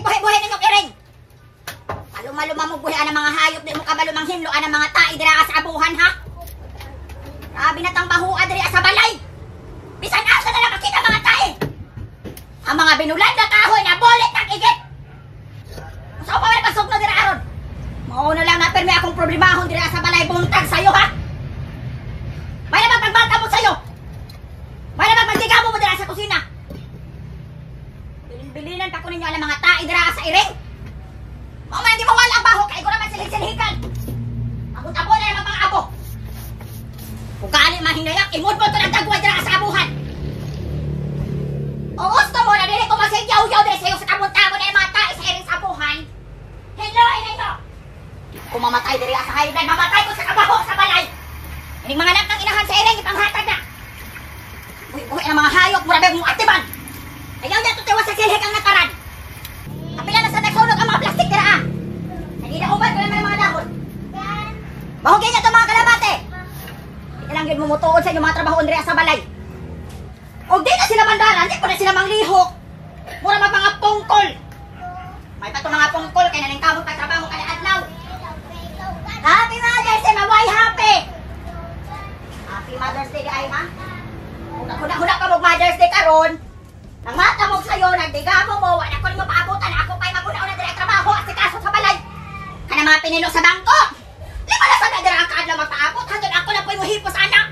buhi-buhi ninyo kiring. Maluma-luma mo buhi ang mga hayop, di mo kabalumang hinlo ang mga tae dira sa abuhan ha. Grabe na tang bahua diri sa balay. Bisan asa na lang makita mga tae. Ang mga binulan na kahoy na bolit ng igit. Saan pa wala pasok na dira aron? Mauna lang na permi akong problemahon dira sa balay buntag sayo ha. May naman pagbanta mo sayo. May naman pagdigamo mo dira sa kusina. Bilin-bilinan pa ko ninyo ang mga tae dira sa iring. Mama, hindi mo wala ang baho kaya ko naman silig-silihikan. Abot-abo na naman mga abo. Kung gali mahinayak, imod mo ito ng dagwa dira sa abuhan. O gusto mo na dili ko magsigyaw-yaw diri sa'yo sa kamuntago na yung mga tae sa iring sa abuhan. Hiloy na ito. Kung mamatay diri sa haydan, mamatay ko sa kabaho sa balay. Hindi mga anak ng inahan sa iring, ipanghatag na. Buhi-buhi ng mga hayop, murabeg mong atiban. Ayaw niya tutiwas sa silhik ang nakaran. Kapila na sa nagsunog ang mga plastik dira ah. Hindi na ubad ko naman ang mga dahon. Mahugin niya ito mga kalabate. Hindi lang yun mumutuod sa inyong mga trabahoon dira sa balay. O di na sila mandaran, di ko na sila manglihok. Mura mga pungkol. May pa ito mga pungkol, kaya naling kamot pagtrabaho ka na adlaw. Happy Mother's Day, maway happy! Happy Mother's Day, ay ha? Huna ka mag-Mother's Day karon. Nang matamog sa'yo, nagdigamo mo, wala ko rin mo paabutan, ako pa'y mag-una-una dira trabaho at si kaso sa balay. Ka na mga pinilo sa bangko. Lima na sana dira ang kaadlaw magpaabot, hanggang ako na po'y muhipos anak.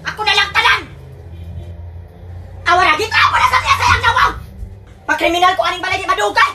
Ako na lang talan. Awara, dito ako na sa siya sayang nawaw. Pag kriminal ko aning balay di madugay.